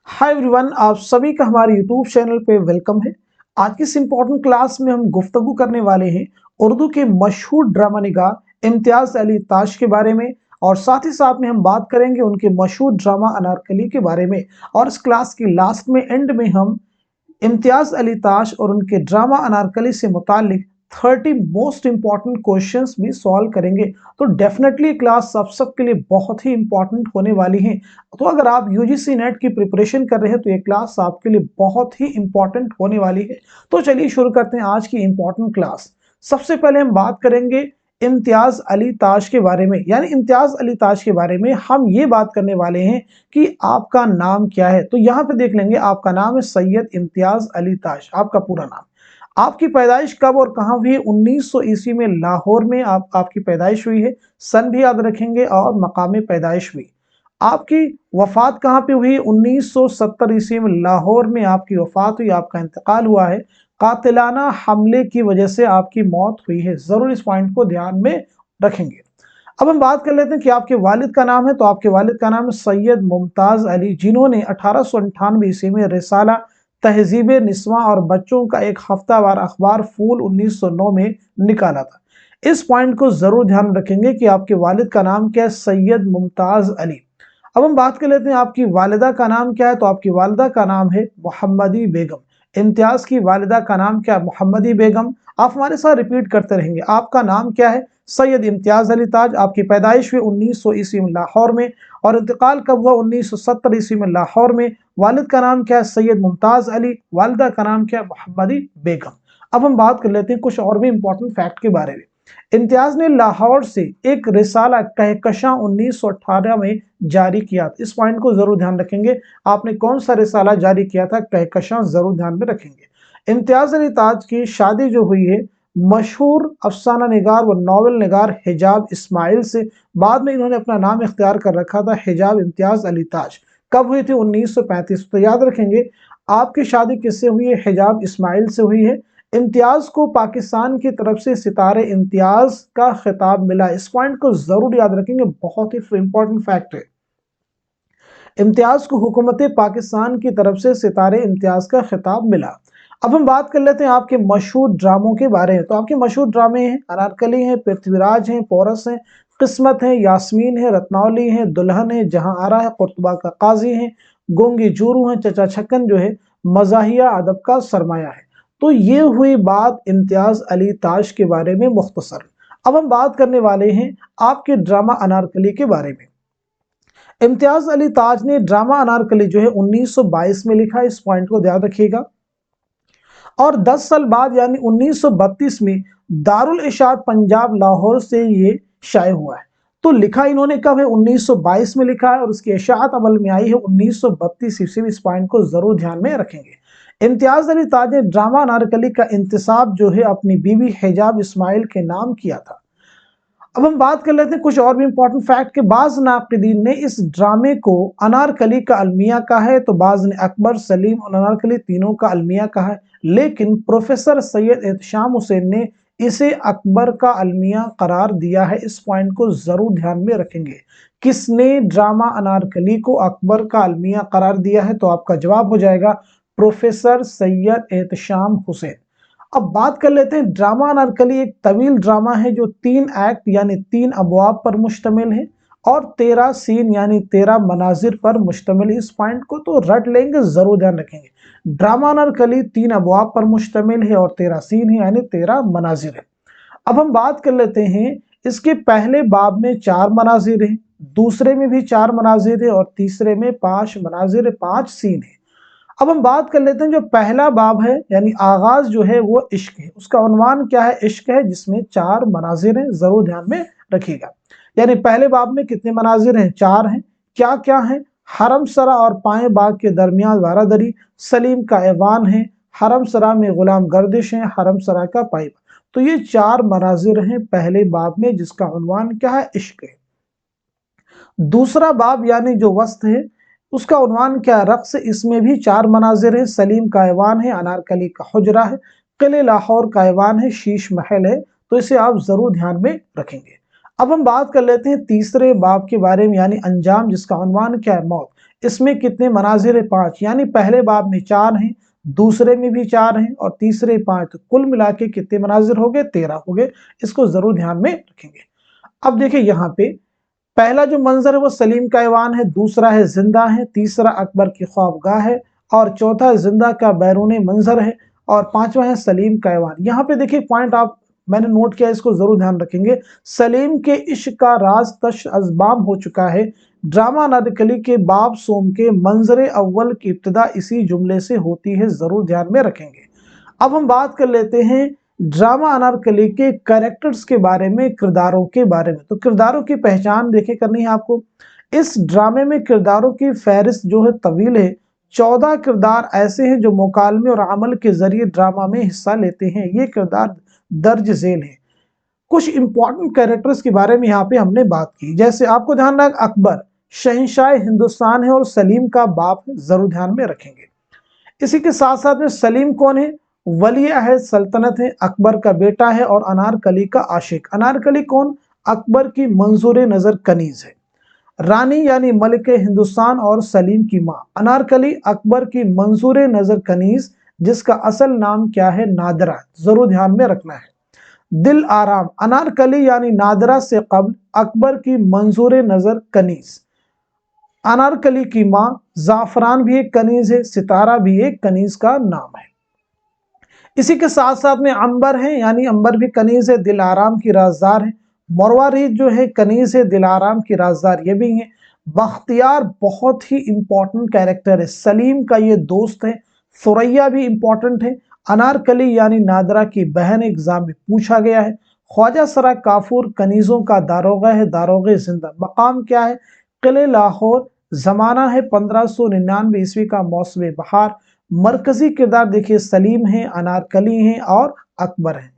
Hi everyone, आप सभी का हमारे यूट्यूब चैनल पे वेलकम है। आज की इस इम्पोर्टेंट क्लास में हम गुफ्तगू करने वाले हैं उर्दू के मशहूर ड्रामा निगार इम्तियाज़ अली ताज के बारे में, और साथ ही साथ में हम बात करेंगे उनके मशहूर ड्रामा अनारकली के बारे में। और इस क्लास की लास्ट में एंड में हम इम्तियाज अली ताज और उनके ड्रामा अनारकली से मुतालिक 30 मोस्ट इंपॉर्टेंट क्वेश्चंस भी सॉल्व करेंगे। तो डेफिनेटली क्लास आप सबके लिए बहुत ही इंपॉर्टेंट होने वाली है। तो अगर आप यूजीसी नेट की प्रिपरेशन कर रहे हैं तो ये क्लास आपके लिए बहुत ही इंपॉर्टेंट होने वाली है। तो चलिए शुरू करते हैं आज की इंपॉर्टेंट क्लास। सबसे पहले हम बात करेंगे इम्तियाज अली ताज के बारे में, यानी इम्तियाज अली ताज के बारे में हम ये बात करने वाले हैं कि आपका नाम क्या है। तो यहाँ पे देख लेंगे, आपका नाम है सैयद इम्तियाज अली ताज, आपका पूरा नाम। आपकी पैदाइश कब और कहाँ हुई? 1900 ईस्वी में लाहौर में आपकी पैदाइश हुई है। सन भी याद रखेंगे और मकाम पैदाइश हुई। आपकी वफात कहाँ पे हुई? 1970 ईस्वी में लाहौर में आपकी वफात हुई, आपका इंतकाल हुआ है। कातिलाना हमले की वजह से आपकी मौत हुई है। जरूर इस पॉइंट को ध्यान में रखेंगे। अब हम बात कर लेते हैं कि आपके वालिद का नाम है। तो आपके वालिद का नाम है सैयद मुमताज अली, जिन्होंने 1898 ईस्वी में रिसाला तहजीब निस्वां और बच्चों का एक हफ्तावार अखबार फूल 1909 में निकाला था। इस पॉइंट को जरूर ध्यान रखेंगे कि आपके वालिद का नाम क्या है, सैयद मुमताज अली। अब हम बात कर लेते हैं आपकी वालिदा का नाम क्या है। तो आपकी वालिदा का नाम है मोहम्मदी बेगम। इम्तियाज की वालिदा का नाम क्या है? मोहम्मदी बेगम। आप हमारे साथ रिपीट करते रहेंगे, आपका नाम क्या है? सैयद इम्तियाज अली ताज। आपकी पैदाइश हुई 1900 ईस्वी में लाहौर में, और इंतकाल कब हुआ? 1970 ईस्वी में लाहौर में। वालिद का नाम क्या है? सैयद मुमताज अली। वालिदा का नाम क्या है? मोहम्मदी बेगम। अब हम बात कर लेते हैं कुछ और भी इंपॉर्टेंट फैक्ट के बारे में। इम्तियाज ने लाहौर से एक रिसाला कहकशां 1918 में जारी किया। इस पॉइंट को जरूर ध्यान रखेंगे, आपने कौन सा रिसाला जारी किया था, कहकशां, जरूर ध्यान में रखेंगे। इम्तियाज अली ताज की शादी जो हुई है मशहूर अफसाना निगार व नॉवल निगार हिजाब इस्माइल से। बाद में इन्होंने अपना नाम इख्तियार कर रखा था हिजाब इम्तियाज अली ताज। कब हुई थी? 1935। तो याद रखेंगे, आपकी शादी किससे हुई है? हिजाब इस्माइल से हुई है। इम्तियाज को पाकिस्तान की तरफ से सितारे इम्तियाज का खिताब मिला। इस पॉइंट को जरूर याद रखेंगे, बहुत ही इंपॉर्टेंट फैक्ट है। इम्तियाज को हुकूमत पाकिस्तान की तरफ से सितारे इम्तियाज का खिताब मिला। अब हम बात कर लेते हैं आपके मशहूर ड्रामों के बारे में। तो आपके मशहूर ड्रामे हैं अनारकली हैं, पृथ्वीराज हैं, पोरस हैं, किस्मत है, यास्मीन है, रत्नावली है, दुल्हन है, जहां आरा है, कुर्तबा का काजी है, गोंगी जूरू है, चचा छक्कन जो है मजाहिया अदब का सरमाया है। तो ये हुई बात इम्तियाज अली ताज के बारे में मुख्तसर। अब हम बात करने वाले हैं आपके ड्रामा अनारकली के बारे में। इम्तियाज अली ताज ने ड्रामा अनारकली जो है 1922 में लिखा, इस पॉइंट को ध्यान रखिएगा। और 10 साल बाद यानी 1932 में दारुल इशात पंजाब लाहौर से ये शाये हुआ है। तो लिखा इन्होंने कब है? 1922 में लिखा है, और उसकी इशात अमल में आई है 1932 ईस्वी। इस पॉइंट को जरूर ध्यान में रखेंगे। इम्तियाज अली ताज ने ड्रामा अनारकली का इंतसाब जो है अपनी बीवी हिजाब इस्माइल के नाम किया था। अब हम बात कर लेते हैं कुछ और भी इंपॉर्टेंट फैक्ट के। बाज नाक़िदीन ने इस ड्रामे को अनारकली का अलमिया कहा है, तो बाज ने अकबर, सलीम और अनारकली तीनों का अलमिया कहा है, लेकिन प्रोफेसर सैयद एहतशाम हुसैन ने इसे अकबर का अलमिया करार दिया है। इस पॉइंट को जरूर ध्यान में रखेंगे। किसने ड्रामा अनारकली को अकबर का अलमिया करार दिया है? तो आपका जवाब हो जाएगा प्रोफेसर सैयद एहतशाम हुसैन। अब बात कर लेते हैं ड्रामा अनारकली एक तवील ड्रामा है जो 3 एक्ट यानी 3 अबवाब पर मुश्तमिल है, और 13 सीन यानी 13 मनाजिर पर मुश्तमिल है। इस पॉइंट को तो रट लेंगे, जरूर ध्यान रखेंगे। ड्रामा अनारकली 3 अबवाब पर मुश्तमिल है और 13 सीन है यानी 13 मनाजिर है। अब हम बात कर लेते हैं, इसके पहले बाब में 4 मनाजिर है, दूसरे में भी 4 मनाजिर है, और तीसरे में 5 मनाजिर, 5 सीन है। अब हम बात कर लेते हैं जो पहला बाब है यानी आगाज जो है वो इश्क है। उसका उन्वान क्या है? इश्क है, जिसमें 4 मनाजिर हैं, जरूर ध्यान में रखिएगा। यानी पहले बाब में कितने मनाजिर हैं? 4 हैं। क्या क्या है? हरम सरा और पाए बाग के दरमियान वारादरी, सलीम का ऐवान है, हरम सरा में गुलाम गर्दिश है, हरम सरा का पाइप। तो ये 4 मनाजिर हैं पहले बाब में, जिसका उन्वान क्या है? इश्क है। दूसरा बाब यानी जो वस्त है, उसका उन्वान क्या है? रक्स। इसमें भी 4 मनाजिर है, सलीम का ऐवान है, अनारकली का हुजरा है, किले लाहौर का ऐवान है, शीश महल है। तो इसे आप जरूर ध्यान में रखेंगे। अब हम बात कर लेते हैं तीसरे बाब के बारे में यानी अंजाम, जिसका उन्वान क्या है? मौत। اس میں کتنے मनाज़िर हैं 5, यानी पहले बाब में 4 हैं, दूसरे में भी 4 हैं और तीसरे 5, तो कुल मिला के कितने मनाज़िर हो गए? 13 हो गए। इसको जरूर ध्यान में रखेंगे। अब देखिए यहाँ पे पहला जो मंजर है वो सलीम का ऐवान है, दूसरा है जिंदा है, तीसरा अकबर की ख्वाबगाह है और चौथा जिंदा का बैरून मंजर है और पांचवा है सलीम का ऐवान। यहाँ पे देखिए पॉइंट आप मैंने नोट किया, इसको जरूर ध्यान रखेंगे। सलीम के इश्क का राज तश अज़बाम हो चुका है। ड्रामा अनारकली के बाब सोम के मंजर अव्वल की इब्तिदा इसी जुमले से होती है, जरूर ध्यान में रखेंगे। अब हम बात कर लेते हैं ड्रामा अनारकली के कैरेक्टर्स के बारे में, किरदारों के बारे में। तो किरदारों की पहचान देखे करनी है आपको। इस ड्रामे में किरदारों की फहरिस्त जो है तवील है। 14 किरदार ऐसे हैं जो मुकालमे और अमल के जरिए ड्रामा में हिस्सा लेते हैं। ये किरदार दर्ज झेल हैं। कुछ इंपॉर्टेंट कैरेक्टर्स के बारे में यहाँ पे हमने बात की, जैसे आपको ध्यान रखना अकबर शहंशाह हिंदुस्तान है और सलीम का बाप है, जरूर ध्यान में रखेंगे। इसी के साथ साथ में सलीम कौन है? वली अहद सल्तनत है, अकबर का बेटा है और अनारकली का आशिक। अनारकली कौन? अकबर की मंजूर नजर कनीज है। रानी यानी मलिक हिंदुस्तान और सलीम की माँ। अनारकली अकबर की मंजूर नजर कनीज, जिसका असल नाम क्या है? नादरा, जरूर ध्यान में रखना है। दिल आराम अनारकली यानी नादरा से कब्ल अकबर की मंजूर नजर कनीज। अनारकली की माँ जाफरान भी एक कनीज है, सितारा भी एक कनीज का नाम है। इसी के साथ साथ में अंबर है, यानी अंबर भी कनीज है, दिल आराम की राजदार है। मरवारीद जो है कनीज है, दिल आराम की राजदार ये भी है। बख्तियार बहुत ही इंपॉर्टेंट कैरेक्टर है, सलीम का ये दोस्त है। सुरैया भी इंपॉर्टेंट है। अनारकली यानी नादरा की बहन, एग्जाम में पूछा गया है। ख्वाजा सरा काफूर कनीजों का दारोगा है, दारोगे जिंदा। मकाम क्या है? किले लाहौर। जमाना है 1599 ईस्वी का मौसम बहार। मरकजी किरदार देखिए सलीम है, अनारकली हैं और अकबर हैं।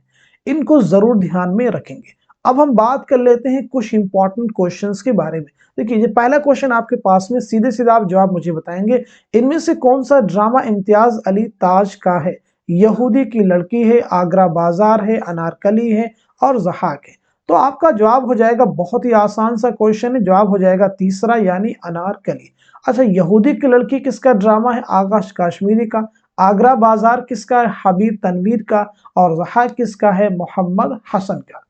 इनको जरूर ध्यान में रखेंगे। अब हम बात कर लेते हैं कुछ इंपॉर्टेंट क्वेश्चंस के बारे में। देखिए ये पहला क्वेश्चन आपके पास में, सीधे सीधे आप जवाब मुझे बताएंगे, इनमें से कौन सा ड्रामा इम्तियाज अली ताज का है? यहूदी की लड़की है, आगरा बाजार है, अनारकली है और ज़हाक है। तो आपका जवाब हो जाएगा, बहुत ही आसान सा क्वेश्चन है, जवाब हो जाएगा तीसरा यानी अनारकली। अच्छा, यहूदी की लड़की किसका ड्रामा है? आकाश काश्मीरी का। आगरा बाजार किसका है? हबीब तनवीर का। और ज़हाक किसका है? मोहम्मद हसन का।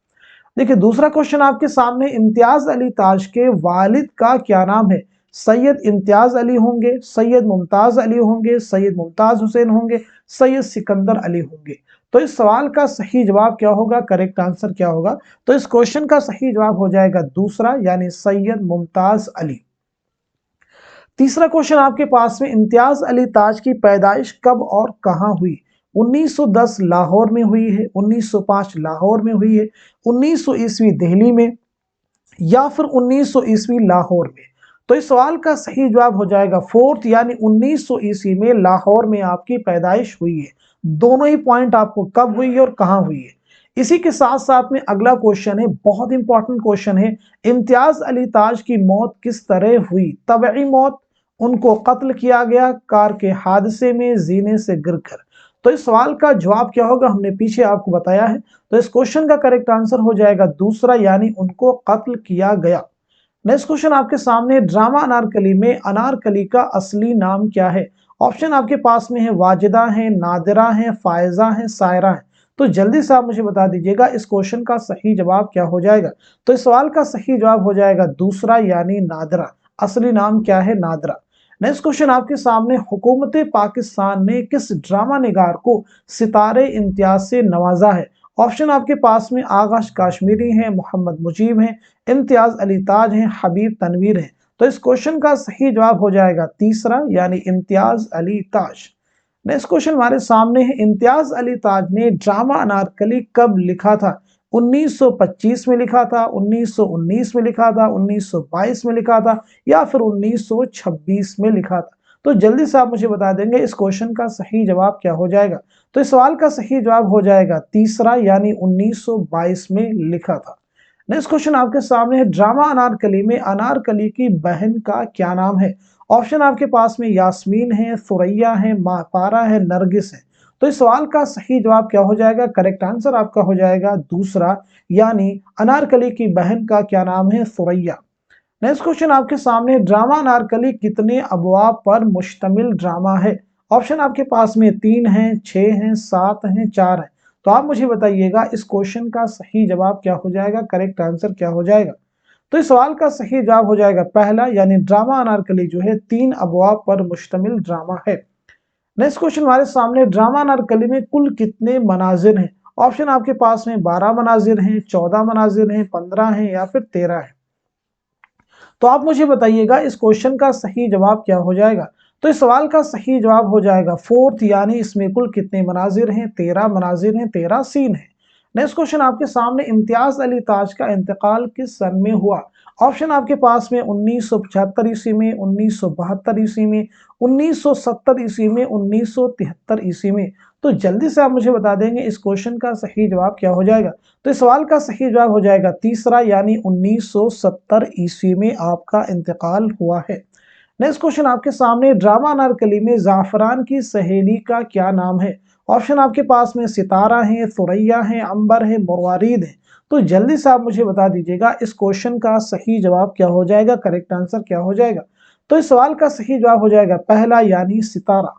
देखिए दूसरा क्वेश्चन आपके सामने, इम्तियाज अली ताज के वालिद का क्या नाम है? सैयद इम्तियाज अली होंगे, सैयद मुमताज अली होंगे, सैयद मुमताज हुसैन होंगे, सैयद सिकंदर अली होंगे। तो इस सवाल का सही जवाब क्या होगा? करेक्ट आंसर क्या होगा? तो इस क्वेश्चन का सही जवाब हो जाएगा दूसरा यानी सैयद मुमताज अली। तीसरा क्वेश्चन आपके पास में, इम्तियाज अली ताज की पैदाइश कब और कहां हुई? 1910 लाहौर में हुई है, 1905 लाहौर में हुई है, 1900 ईस्वी दिल्ली में या फिर 1900 ईस्वी लाहौर में। तो इस सवाल का सही जवाब हो जाएगा फोर्थ यानी 1900 ईस्वी में लाहौर में आपकी पैदाइश हुई है। दोनों ही पॉइंट आपको कब हुई है और कहां हुई है। इसी के साथ साथ में अगला क्वेश्चन है, बहुत इंपॉर्टेंट क्वेश्चन है, इम्तियाज अली ताज की मौत किस तरह हुई? तबई मौत, उनको कत्ल किया गया, कार के हादसे में, जीने से गिरकर। तो इस सवाल का जवाब क्या होगा? हमने पीछे आपको बताया है। तो इस क्वेश्चन का करेक्ट आंसर हो जाएगा दूसरा यानी उनको कत्ल किया गया। नेक्स्ट क्वेश्चन आपके सामने, ड्रामा अनारकली में अनारकली का असली नाम क्या है? ऑप्शन आपके पास में है, वाजिदा है, नादिरा है, फायजा है, सायरा है। तो जल्दी से आप मुझे बता दीजिएगा इस क्वेश्चन का सही जवाब क्या हो जाएगा। तो इस सवाल का सही जवाब हो जाएगा दूसरा यानी नादिरा। असली नाम क्या है? नादिरा। नेक्स्ट क्वेश्चन आपके सामने, हुकूमत पाकिस्तान ने किस ड्रामा निगार को सितारे इम्तियाज से नवाजा है? ऑप्शन आपके पास में आकाश काश्मीरी है, मोहम्मद मुजीब है, इम्तियाज अली ताज है, हबीब तनवीर है। तो इस क्वेश्चन का सही जवाब हो जाएगा तीसरा यानी इम्तियाज अली ताज। नेक्स्ट क्वेश्चन हमारे सामने है, इम्तियाज अली ताज ने ड्रामा अनारकली कब लिखा था? 1925 में लिखा था, 1919 में लिखा था, 1922 में लिखा था या फिर 1926 में लिखा था। तो जल्दी से आप मुझे बता देंगे इस क्वेश्चन का सही जवाब क्या हो जाएगा। तो इस सवाल का सही जवाब हो जाएगा तीसरा यानी 1922 में लिखा था। नेक्स्ट क्वेश्चन आपके सामने है, ड्रामा अनारकली में अनारकली की बहन का क्या नाम है? ऑप्शन आपके पास में यास्मीन है, सुरैया है, मापारा है, नरगिस है। तो इस सवाल का सही जवाब क्या हो जाएगा? करेक्ट आंसर आपका हो जाएगा दूसरा यानी अनारकली की बहन का क्या नाम है? सुरैया। नेक्स्ट क्वेश्चन आपके सामने, ड्रामा अनारकली कितने अबवाब पर मुश्तमिल ड्रामा है? ऑप्शन आपके पास में 3 हैं, 6 हैं, 7 हैं, 4 हैं। तो आप मुझे बताइएगा इस क्वेश्चन का सही जवाब क्या हो जाएगा, करेक्ट आंसर क्या हो जाएगा? तो इस सवाल का सही जवाब हो जाएगा पहला, यानी ड्रामा अनारकली जो है 3 अबवाब पर मुश्तमिल ड्रामा है। नेक्स्ट क्वेश्चन हमारे सामने, ड्रामा अनारकली में कुल कितने मनाजिर हैं? ऑप्शन आपके पास में 12 मनाजिर हैं, 14 मनाजिर हैं, 15 हैं या फिर 13 हैं। तो आप मुझे बताइएगा इस क्वेश्चन का सही जवाब क्या हो जाएगा? तो इस सवाल का सही जवाब हो जाएगा फोर्थ, यानी इसमें कुल कितने मनाजिर हैं? 13 मनाजिर हैं, 13 सीन हैं। नेक्स्ट क्वेश्चन आपके सामने, इम्तियाज अली ताज का इंतकाल किस सन में हुआ? ऑप्शन आपके पास में 1975 ईस्वी में, 1972 ईस्वी में, 1970 ईस्वी में, 1973 ईस्वी में। तो जल्दी से आप मुझे बता देंगे इस क्वेश्चन का सही जवाब क्या हो जाएगा? तो इस सवाल का सही जवाब हो जाएगा तीसरा, यानी 1970 ईस्वी में आपका इंतकाल हुआ है। नेक्स्ट क्वेश्चन आपके सामने, ड्रामा अनारकली में जाफरान की सहेली का क्या नाम है? ऑप्शन आपके पास में सितारा है, सुरैया है, अंबर है, मुरवारीद है। तो जल्दी से आप मुझे बता दीजिएगा इस क्वेश्चन का सही जवाब क्या हो जाएगा, करेक्ट आंसर क्या हो जाएगा? तो इस सवाल का सही जवाब हो जाएगा पहला, यानी सितारा।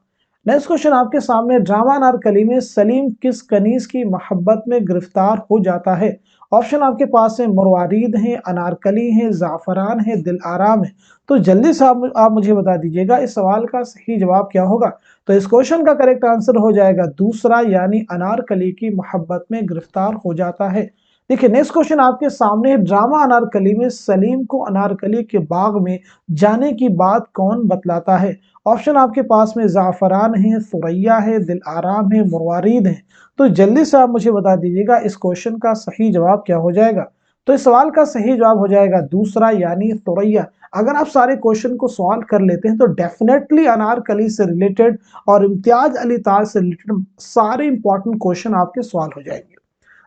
नेक्स्ट क्वेश्चन आपके सामने, ड्रामा अनारकली में सलीम किस कनीज की मोहब्बत में गिरफ्तार हो जाता है? ऑप्शन आपके पास है मुरवारीद है, अनारकली है, जाफरान है, दिल आराम है। तो जल्दी से आप मुझे बता दीजिएगा इस सवाल का सही जवाब क्या होगा? तो इस क्वेश्चन का करेक्ट आंसर हो जाएगा दूसरा, यानी अनारकली की मोहब्बत में गिरफ्तार हो जाता है। देखिए नेक्स्ट क्वेश्चन आपके सामने, ड्रामा अनारकली में सलीम को अनारकली के बाग में जाने की बात कौन बतलाता है? ऑप्शन आपके पास में जाफरान है, सुरैया है, दिल आराम है, मुरवारीद है। तो जल्दी से आप मुझे बता दीजिएगा इस क्वेश्चन का सही जवाब क्या हो जाएगा? तो इस सवाल का सही जवाब हो जाएगा दूसरा, यानी सुरैया। अगर आप सारे क्वेश्चन को सॉल्व कर लेते हैं तो डेफिनेटली अनारकली से रिलेटेड और इम्तियाज अली ताज से रिलेटेड सारे इंपॉर्टेंट क्वेश्चन आपके सॉल्व हो जाएंगे।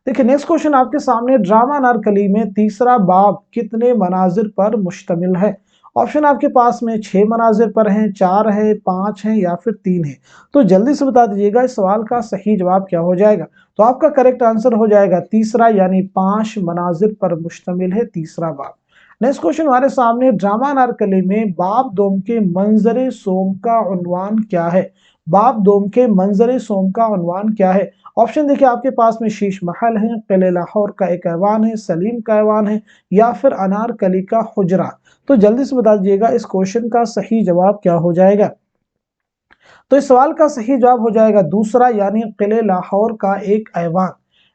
देखिए नेक्स्ट क्वेश्चन आपके सामने, ड्रामा अनारकली में तीसरा बाब कितने मनाजिर पर मुश्तमिल है? ऑप्शन आपके पास में 6 मनाजिर पर हैं, 4 है, 5 है या फिर 3 है। तो जल्दी से बता दीजिएगा इस सवाल का सही जवाब क्या हो जाएगा? तो आपका करेक्ट आंसर हो जाएगा तीसरा, यानी 5 मनाजिर पर मुश्तमिल है तीसरा बाब। नेक्स्ट क्वेश्चन हमारे सामने, ड्रामा अनारकली में बाब दोम के मंजरे सोम का उन्वान क्या है? बाब दोम के मंजरे सोम का उन्वान क्या है? ऑप्शन देखिए आपके पास में शीश महल है, किले लाहौर का एक ऐवान है, सलीम का ऐवान है या फिर अनारकली का हुजरा। तो जल्दी से बता दीजिएगा इस क्वेश्चन का सही जवाब क्या हो जाएगा? तो इस सवाल का सही जवाब हो जाएगा दूसरा, यानी किले लाहौर का एक ऐवान।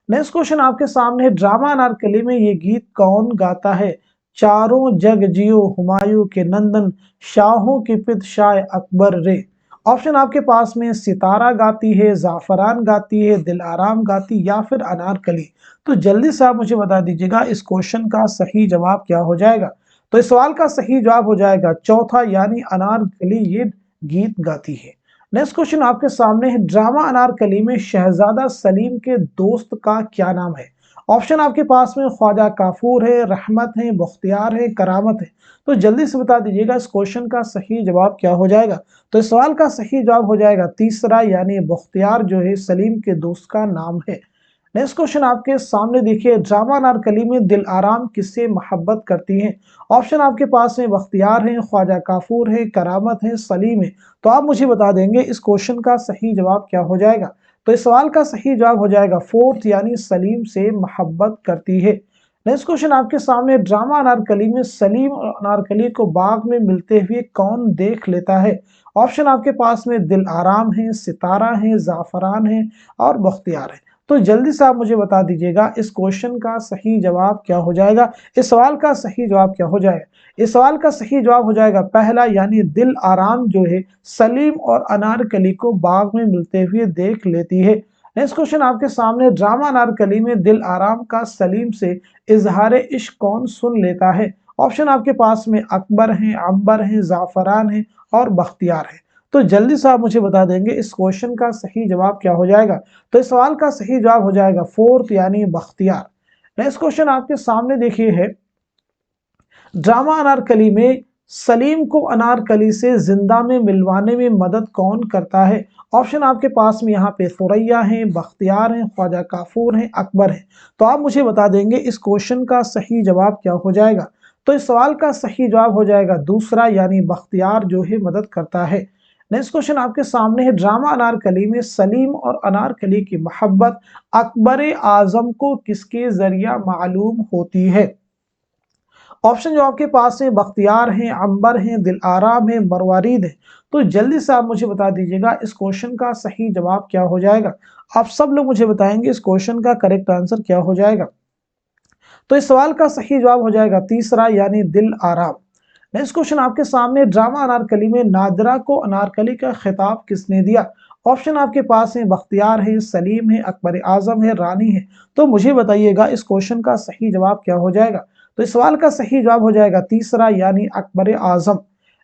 नेक्स्ट क्वेश्चन आपके सामने, ड्रामा अनारकली में ये गीत कौन गाता है? चारों जग जियो हुमायूं के नंदन, शाहों की पित शाह अकबर रे। ऑप्शन आपके पास में सितारा गाती है, जाफरान गाती है, दिल आराम गाती या फिर अनारकली। तो जल्दी से आप मुझे बता दीजिएगा इस क्वेश्चन का सही जवाब क्या हो जाएगा? तो इस सवाल का सही जवाब हो जाएगा चौथा, यानी अनारकली ये गीत गाती है। नेक्स्ट क्वेश्चन आपके सामने है, ड्रामा अनारकली में शहजादा सलीम के दोस्त का क्या नाम है? ऑप्शन आपके पास में ख्वाजा काफूर है, रहमत है, बख्तियार है, करामत है। तो जल्दी से बता दीजिएगा इस क्वेश्चन का सही जवाब क्या हो जाएगा? तो इस सवाल का सही जवाब हो जाएगा तीसरा, यानी बख्तियार जो है सलीम के दोस्त का नाम है। नेक्स्ट क्वेश्चन आपके सामने देखिए, ड्रामा अनारकली में दिल आराम किससे मोहब्बत करती हैं? ऑप्शन आपके पास में बख्तियार है, ख्वाजा काफूर है, करामत है, सलीम है। तो आप मुझे बता देंगे इस क्वेश्चन का सही जवाब क्या हो जाएगा? तो इस सवाल का सही जवाब हो जाएगा फोर्थ, यानी सलीम से मोहब्बत करती है। नेक्स्ट क्वेश्चन आपके सामने, ड्रामा अनारकली में सलीम और अनारकली को बाग में मिलते हुए कौन देख लेता है? ऑप्शन आपके पास में दिल आराम है, सितारा है, जाफरान है और बख्तियार है। तो जल्दी से आप मुझे बता दीजिएगा इस क्वेश्चन का सही जवाब क्या हो जाएगा? इस सवाल का सही जवाब क्या हो जाएगा? इस सवाल का सही जवाब हो जाएगा पहला, यानी दिल आराम जो है सलीम और अनारकली को बाग में मिलते हुए देख लेती है। नेक्स्ट क्वेश्चन आपके सामने, ड्रामा अनारकली में दिल आराम का सलीम से इजहार इश्क कौन सुन लेता है? ऑप्शन आपके पास में अकबर है, अंबर है, जाफरान है और बख्तियार है। तो जल्दी से आप मुझे बता देंगे इस क्वेश्चन का सही जवाब क्या हो जाएगा? तो इस सवाल का सही जवाब हो जाएगा फोर्थ, यानी बख्तियार। नेक्स्ट क्वेश्चन आपके सामने देखिए है, ड्रामा अनारकली में सलीम को अनारकली से जिंदा में मिलवाने में मदद कौन करता है? ऑप्शन आपके पास में यहाँ पे सुरैया है, बख्तियार है, ख्वाजा काफूर है, अकबर है। तो आप मुझे बता देंगे इस क्वेश्चन का सही जवाब क्या हो जाएगा? तो इस सवाल का सही जवाब हो जाएगा दूसरा, यानी बख्तियार जो है मदद करता है। नेक्स्ट क्वेश्चन आपके सामने है, ड्रामा अनारकली में सलीम और अनारकली की मोहब्बत अकबर आजम को किसके जरिया मालूम होती है? ऑप्शन जो आपके पास है बख्तियार हैं, अंबर हैं, दिल आराम है, मरवारीद है। तो जल्दी से आप मुझे बता दीजिएगा इस क्वेश्चन का सही जवाब क्या हो जाएगा। आप सब लोग मुझे बताएंगे इस क्वेश्चन का करेक्ट आंसर क्या हो जाएगा। तो इस सवाल का सही जवाब हो जाएगा तीसरा, यानी दिल आराम। नेक्स्ट क्वेश्चन आपके सामने, ड्रामा अनारकली में नादिरा को अनारकली का खिताब किसने दिया? ऑप्शन आपके पास है बख्तियार है, सलीम है, अकबर आजम है, रानी है। तो मुझे बताइएगा इस क्वेश्चन का सही जवाब क्या हो जाएगा। तो इस सवाल का सही जवाब हो जाएगा तीसरा, यानी अकबर आजम।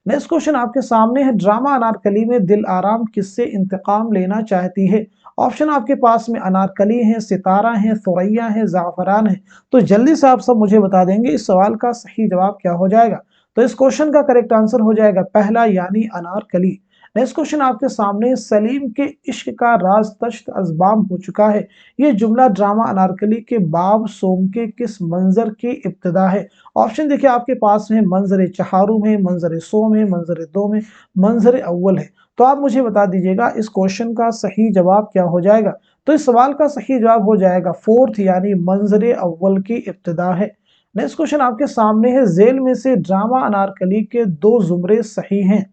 नेक्स्ट क्वेश्चन आपके सामने है, ड्रामा अनारकली में दिल आराम किससे इंतकाम लेना चाहती है? ऑप्शन आपके पास में अनारकली है, सितारा है, सुरैया है, जाफरान है। तो जल्दी से आप सब मुझे बता देंगे इस सवाल का सही जवाब क्या हो जाएगा। तो इस क्वेश्चन का करेक्ट आंसर हो जाएगा पहला, यानी अनारकली। नेक्स्ट क्वेश्चन आपके सामने, सलीम के इश्क का राज तश्त अज़बाम हो चुका है। ये जुमला ड्रामा अनारकली के बाब सोम के किस मंजर की इब्तिदा है? ऑप्शन देखिए आपके पास में, मंजर चहारुम है, मंजर सोम है, मंजर दोम है, मंजर अव्वल है। तो आप मुझे बता दीजिएगा इस क्वेश्चन का सही जवाब क्या हो जाएगा। तो इस सवाल का सही जवाब हो जाएगा फोर्थ, यानी मंजर अव्वल की इब्तिदा है। नेक्स्ट क्वेश्चन आपके सामने है, जेल में से ड्रामा अनारकली के दो जुमरे सही हैं।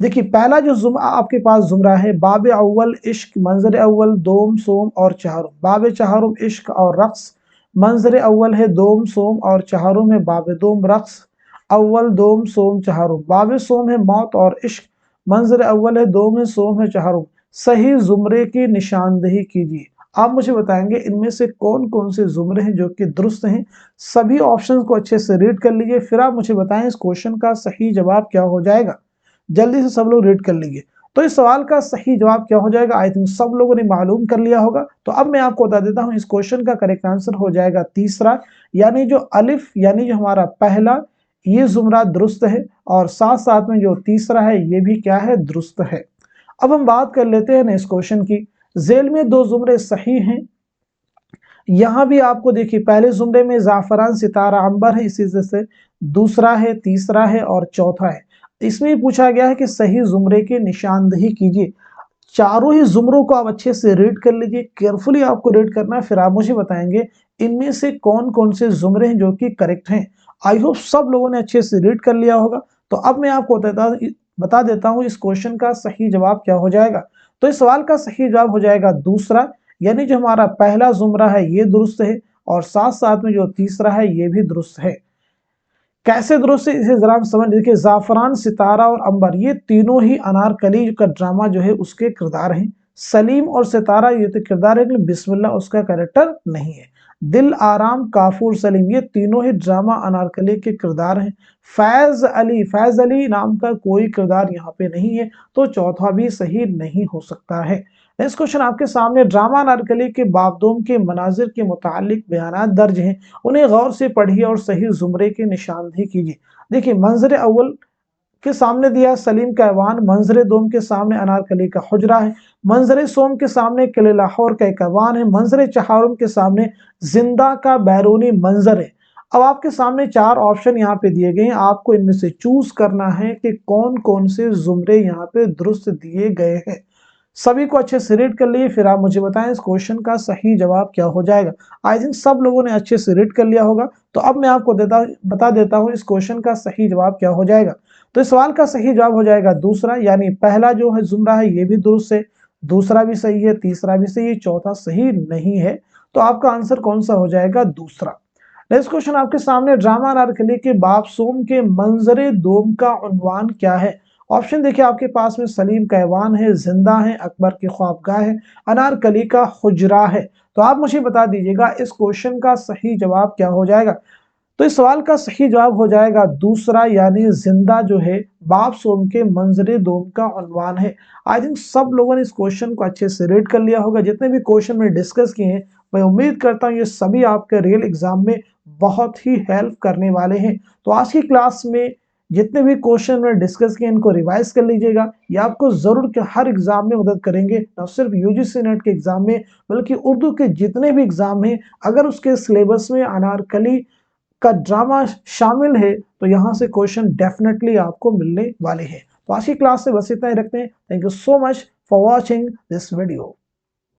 देखिए पहला जो आपके पास जुमरा है, बाब अव्वल इश्क, मंजर अव्वल, दोम सोम और चहारुम। बाब चहारुम इश्क और रक्स, मंजर अव्वल है दोम सोम और चहारुम है बाब दोम रक्स। अव्वल दोम सोम चहारुम। बाब सोम है मौत और इश्क, मंजर अव्वल है दोम है सोम है चहारुम। सही जुमरे की निशानदेही कीजिए। आप मुझे बताएंगे इनमें से कौन कौन से जुमरे हैं जो कि दुरुस्त हैं। सभी ऑप्शंस को अच्छे से रीड कर लीजिए, फिर आप मुझे बताएं इस क्वेश्चन का सही जवाब क्या हो जाएगा। जल्दी से सब लोग रीड कर लीजिए। तो इस सवाल का सही जवाब क्या हो जाएगा, आई थिंक सब लोगों ने मालूम कर लिया होगा। तो अब मैं आपको बता देता हूं इस क्वेश्चन का करेक्ट आंसर हो जाएगा तीसरा, यानी जो अलिफ, यानी जो हमारा पहला ये जुमरा दुरुस्त है, और साथ साथ में जो तीसरा है ये भी क्या है, दुरुस्त है। अब हम बात कर लेते हैं इस क्वेश्चन की। जेल में दो जुमरे सही हैं। यहां भी आपको देखिए पहले जुमरे में जाफरान, सितारा, अंबर है, इसी से दूसरा है, तीसरा है और चौथा है। इसमें पूछा गया है कि सही जुमरे की निशानदेही कीजिए। चारों ही जुमरों को आप अच्छे से रीड कर लीजिए, केयरफुली आपको रीड करना है, फिर आप मुझे बताएंगे इनमें से कौन कौन से जुमरे हैं जो कि करेक्ट हैं। आई होप सब लोगों ने अच्छे से रीड कर लिया होगा। तो अब मैं आपको बता देता हूं इस क्वेश्चन का सही जवाब क्या हो जाएगा। तो इस सवाल का सही जवाब हो जाएगा दूसरा, यानी जो हमारा पहला जुमरा है ये दुरुस्त है, और साथ साथ में जो तीसरा है ये भी दुरुस्त है। कैसे दुरुस्त है इसे जरा समझ देखिए। जाफरान, सितारा और अंबर ये तीनों ही अनारकली का ड्रामा जो है उसके किरदार हैं। सलीम और सितारा ये तो किरदार है, लेकिन बिस्मिल्लाह उसका कैरेक्टर नहीं है। दिल आराम, काफूर, सलीम ये तीनों ही ड्रामा अनारकली के किरदार हैं। फैज अली नाम का कोई किरदार यहाँ पे नहीं है, तो चौथा भी सही नहीं हो सकता है। नेक्स्ट क्वेश्चन आपके सामने, ड्रामा अनारकली के बाबदोम के मनाजिर के मुतालिक बयानात दर्ज हैं, उन्हें गौर से पढ़िए और सही जुमरे की निशानदेही कीजिए। देखिए मंजर अव्वल के सामने दिया सलीम का ऐवान, मंजर दोम के सामने अनारकली का हुजरा है, मंजर सोम के सामने किले लाहौर का एक ऐवान है, मंजर चहारुम के सामने जिंदा का बैरूनी मंजर है। अब आपके सामने चार ऑप्शन यहाँ पे दिए गए हैं, आपको इनमें से चूज करना है कि कौन कौन से जुमरे यहाँ पे दुरुस्त दिए गए हैं। सभी को अच्छे से रीड कर लिए, फिर आप मुझे बताएं इस क्वेश्चन का सही जवाब क्या हो जाएगा। आई थिंक सब लोगों ने अच्छे से रीड कर लिया होगा। तो अब मैं आपको बता देता हूं इस क्वेश्चन का सही जवाब क्या हो जाएगा। तो इस सवाल का सही जवाब हो जाएगा दूसरा, यानी पहला जो है जुमरा है ये भी दुरुस्त है, दूसरा भी सही है, तीसरा भी सही है, चौथा सही नहीं है। तो आपका आंसर कौन सा हो जाएगा, दूसरा। नेक्स्ट क्वेश्चन आपके सामने, ड्रामा अनारकली के बाप सोम के मंजरे दोम का उन्वान क्या है? ऑप्शन देखिए आपके पास में, सलीम का ऐवान है, जिंदा है, अकबर की ख्वाबगाह है, अनारकली का हुजरा है। तो आप मुझे बता दीजिएगा इस क्वेश्चन का सही जवाब क्या हो जाएगा। तो इस सवाल का सही जवाब हो जाएगा दूसरा, यानी जिंदा जो है बाप सोम के मंजरे दोम का उन्वान है। आई थिंक सब लोगों ने इस क्वेश्चन को अच्छे से रीड कर लिया होगा। जितने भी क्वेश्चन में डिस्कस किए हैं मैं उम्मीद करता हूँ ये सभी आपके रियल एग्जाम में बहुत ही हेल्प करने वाले हैं। तो आज की क्लास में जितने भी क्वेश्चन में डिस्कस किए इनको रिवाइज कर लीजिएगा, ये आपको जरूर के हर एग्जाम में मदद करेंगे, न सिर्फ यूजीसी नेट के एग्जाम में बल्कि उर्दू के जितने भी एग्जाम हैं। अगर उसके सिलेबस में अनारकली का ड्रामा शामिल है तो यहाँ से क्वेश्चन डेफिनेटली आपको मिलने वाले हैं। तो आज की क्लास से बस इतना ही रखते हैं। Thank you so much for watching this video.